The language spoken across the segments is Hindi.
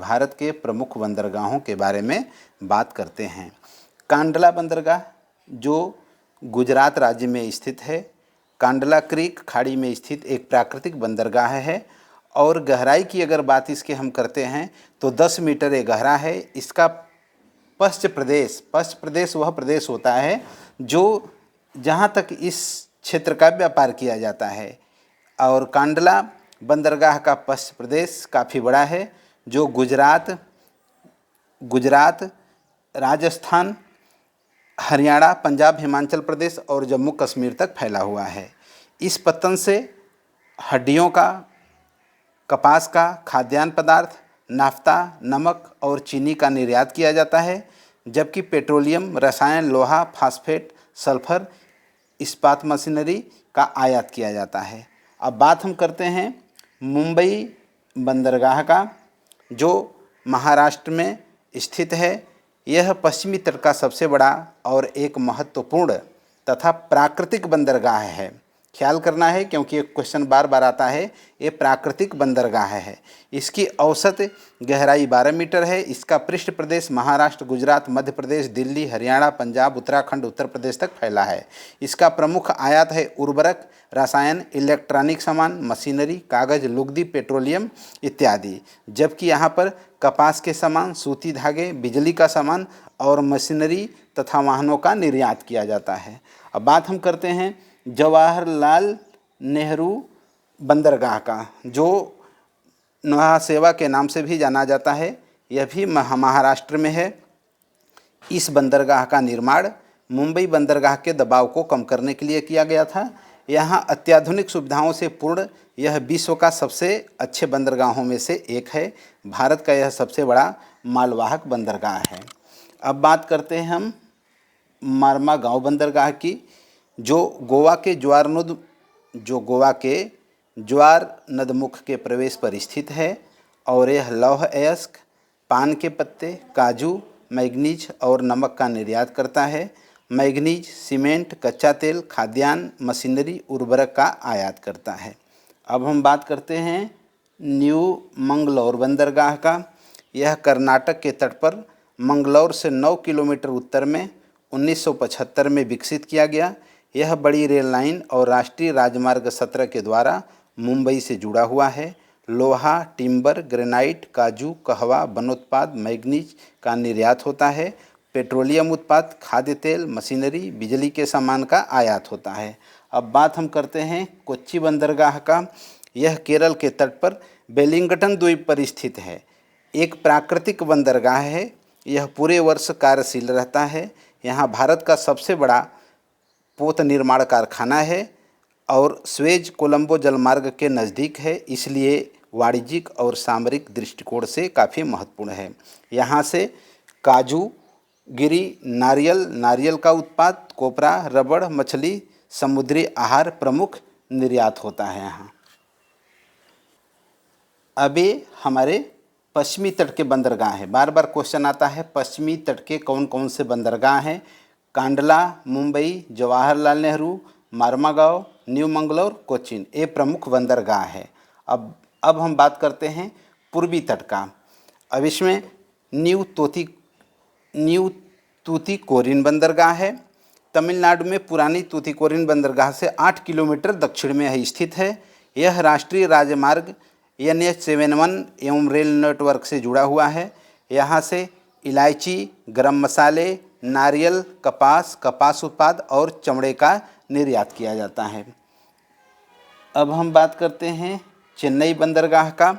भारत के प्रमुख बंदरगाहों के बारे में बात करते हैं। कांडला बंदरगाह जो गुजरात राज्य में स्थित है, कांडला क्रीक खाड़ी में स्थित एक प्राकृतिक बंदरगाह है और गहराई की अगर बात इसके हम करते हैं तो 10 मीटर ये गहरा है। इसका पश्च प्रदेश वह प्रदेश होता है जो जहाँ तक इस क्षेत्र का व्यापार किया जाता है और कांडला बंदरगाह का पश्च प्रदेश काफ़ी बड़ा है जो गुजरात, राजस्थान, हरियाणा, पंजाब, हिमाचल प्रदेश और जम्मू कश्मीर तक फैला हुआ है। इस पत्तन से हड्डियों का, कपास का, खाद्यान्न पदार्थ, नाफ्ता, नमक और चीनी का निर्यात किया जाता है, जबकि पेट्रोलियम, रसायन, लोहा, फास्फेट, सल्फर, इस्पात मशीनरी का आयात किया जाता है। अब बात हम करते हैं मुंबई बंदरगाह का जो महाराष्ट्र में स्थित है। यह पश्चिमी तट का सबसे बड़ा और एक महत्वपूर्ण तथा प्राकृतिक बंदरगाह है। ख्याल करना है क्योंकि एक क्वेश्चन बार बार आता है, ये प्राकृतिक बंदरगाह है। इसकी औसत गहराई 12 मीटर है। इसका पृष्ठ प्रदेश महाराष्ट्र, गुजरात, मध्य प्रदेश, दिल्ली, हरियाणा, पंजाब, उत्तराखंड, उत्तर प्रदेश तक फैला है। इसका प्रमुख आयात है उर्वरक, रसायन, इलेक्ट्रॉनिक सामान, मशीनरी, कागज, लुगदी, पेट्रोलियम इत्यादि, जबकि यहाँ पर कपास के सामान, सूती धागे, बिजली का सामान और मशीनरी तथा वाहनों का निर्यात किया जाता है। अब बात हम करते हैं जवाहरलाल नेहरू बंदरगाह का जो नौहा सेवा के नाम से भी जाना जाता है। यह भी महाराष्ट्र में है। इस बंदरगाह का निर्माण मुंबई बंदरगाह के दबाव को कम करने के लिए किया गया था। यहाँ अत्याधुनिक सुविधाओं से पूर्ण यह विश्व का सबसे अच्छे बंदरगाहों में से एक है। भारत का यह सबसे बड़ा मालवाहक बंदरगाह है। अब बात करते हैं हम मार्मागांव बंदरगाह की जो गोवा के ज्वार नदमुख के प्रवेश पर स्थित है और यह लौह अयस्क, पान के पत्ते, काजू, मैग्नीज और नमक का निर्यात करता है। मैग्नीज, सीमेंट, कच्चा तेल, खाद्यान्न, मशीनरी, उर्वरक का आयात करता है। अब हम बात करते हैं न्यू मंगलौर बंदरगाह का। यह कर्नाटक के तट पर मंगलौर से 9 किलोमीटर उत्तर में 1975 में विकसित किया गया। यह बड़ी रेल लाइन और राष्ट्रीय राजमार्ग 17 के द्वारा मुंबई से जुड़ा हुआ है। लोहा, टिम्बर, ग्रेनाइट, काजू, कहवा, वनोत्पाद, मैग्नीज का निर्यात होता है। पेट्रोलियम उत्पाद, खाद्य तेल, मशीनरी, बिजली के सामान का आयात होता है। अब बात हम करते हैं कोच्चि बंदरगाह का। यह केरल के तट पर वेलिंगटन द्वीप पर स्थित है। एक प्राकृतिक बंदरगाह है। यह पूरे वर्ष कार्यशील रहता है। यहाँ भारत का सबसे बड़ा पोत निर्माण कारखाना है और स्वेज कोलंबो जलमार्ग के नज़दीक है, इसलिए वाणिज्यिक और सामरिक दृष्टिकोण से काफ़ी महत्वपूर्ण है। यहाँ से काजू, गिरी, नारियल का उत्पाद, कोपरा, रबड़, मछली, समुद्री आहार प्रमुख निर्यात होता है यहाँ। अभी हमारे पश्चिमी तट के बंदरगाह हैं। बार बार क्वेश्चन आता है पश्चिमी तट के कौन कौन से बंदरगाह हैं। कांडला, मुंबई, जवाहरलाल नेहरू, मार्मागांव, न्यू मंगलौर, कोचीन, ये प्रमुख बंदरगाह है। अब हम बात करते हैं पूर्वी तट का। अब इसमें न्यू तूतीकोरिन बंदरगाह है। तमिलनाडु में पुरानी तूतीकोरिन बंदरगाह से 8 किलोमीटर दक्षिण में यह स्थित है। यह राष्ट्रीय राजमार्ग NH-71 एवं रेल नेटवर्क से जुड़ा हुआ है। यहाँ से इलायची, गरम मसाले, नारियल, कपास उत्पाद और चमड़े का निर्यात किया जाता है। अब हम बात करते हैं चेन्नई बंदरगाह का।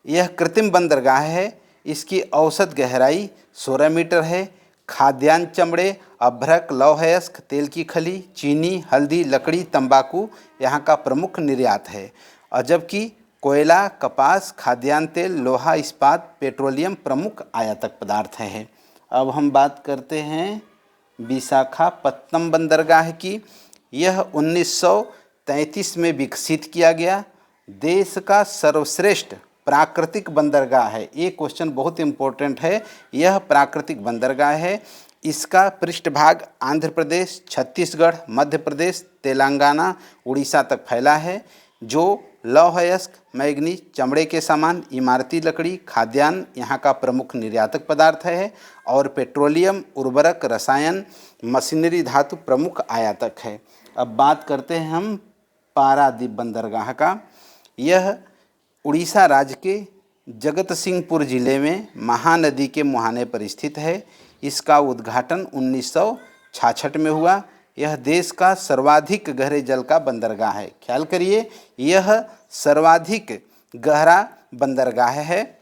यह कृत्रिम बंदरगाह है। इसकी औसत गहराई 16 मीटर है। खाद्यान्न, चमड़े, अभ्रक, लौह अयस्क, तेल की खली, चीनी, हल्दी, लकड़ी, तंबाकू यहाँ का प्रमुख निर्यात है। और जबकि कोयला, कपास, खाद्यान्न तेल, लोहा, इस्पात, पेट्रोलियम प्रमुख आयातक पदार्थ हैं। अब हम बात करते हैं विशाखापत्तनम बंदरगाह की। यह 1933 में विकसित किया गया देश का सर्वश्रेष्ठ प्राकृतिक बंदरगाह है। ये क्वेश्चन बहुत इम्पोर्टेंट है। यह प्राकृतिक बंदरगाह है। इसका पृष्ठभाग आंध्र प्रदेश, छत्तीसगढ़, मध्य प्रदेश, तेलंगाना, उड़ीसा तक फैला है, जो लौह अयस्क, मैग्नीज, चमड़े के सामान, इमारती लकड़ी, खाद्यान्न यहाँ का प्रमुख निर्यातक पदार्थ है। और पेट्रोलियम, उर्वरक, रसायन, मशीनरी धातु प्रमुख आयातक है। अब बात करते हैं हम पारादीप बंदरगाह का। यह उड़ीसा राज्य के जगत सिंहपुर जिले में महानदी के मुहाने पर स्थित है। इसका उद्घाटन 1966 में हुआ। यह देश का सर्वाधिक गहरे जल का बंदरगाह है। ख्याल करिए, यह सर्वाधिक गहरा बंदरगाह है।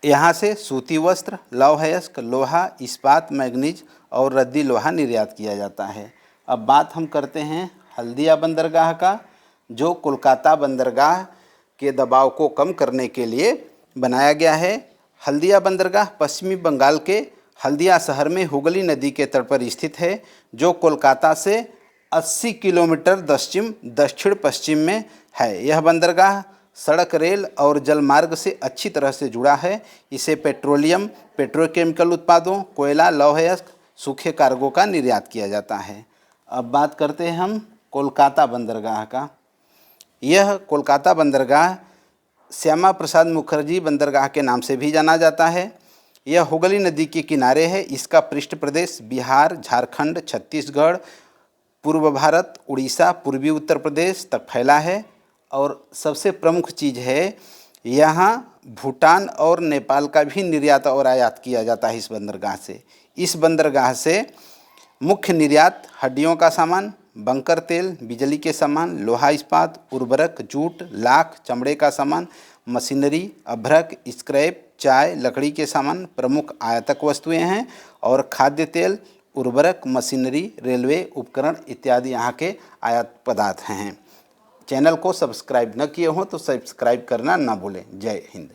यहाँ से सूती वस्त्र, लौह अयस्क, लोहा, इस्पात, मैग्नीज और रद्दी लोहा निर्यात किया जाता है। अब बात हम करते हैं हल्दिया बंदरगाह का, जो कोलकाता बंदरगाह के दबाव को कम करने के लिए बनाया गया है। हल्दिया बंदरगाह पश्चिमी बंगाल के हल्दिया शहर में हुगली नदी के तट पर स्थित है, जो कोलकाता से 80 किलोमीटर दक्षिण पश्चिम में है। यह बंदरगाह सड़क, रेल और जलमार्ग से अच्छी तरह से जुड़ा है। इसे पेट्रोलियम, पेट्रोकेमिकल उत्पादों, कोयला, लौह अयस्क, सूखे कार्गो का निर्यात किया जाता है। अब बात करते हैं हम कोलकाता बंदरगाह का। यह कोलकाता बंदरगाह श्यामा प्रसाद मुखर्जी बंदरगाह के नाम से भी जाना जाता है। यह हुगली नदी के किनारे है। इसका पृष्ठ प्रदेश बिहार, झारखंड, छत्तीसगढ़, पूर्व भारत, उड़ीसा, पूर्वी उत्तर प्रदेश तक फैला है। और सबसे प्रमुख चीज़ है, यहाँ भूटान और नेपाल का भी निर्यात और आयात किया जाता है इस बंदरगाह से। इस बंदरगाह से मुख्य निर्यात हड्डियों का सामान, बंकर तेल, बिजली के सामान, लोहा इस्पात, उर्वरक, जूट, लाख, चमड़े का सामान, मशीनरी, अभ्रक, स्क्रैप, चाय, लकड़ी के सामान प्रमुख आयातक वस्तुएं हैं। और खाद्य तेल, उर्वरक, मशीनरी, रेलवे उपकरण इत्यादि यहाँ के आयात पदार्थ हैं। चैनल को सब्सक्राइब न किए हों तो सब्सक्राइब करना ना भूलें। जय हिंद।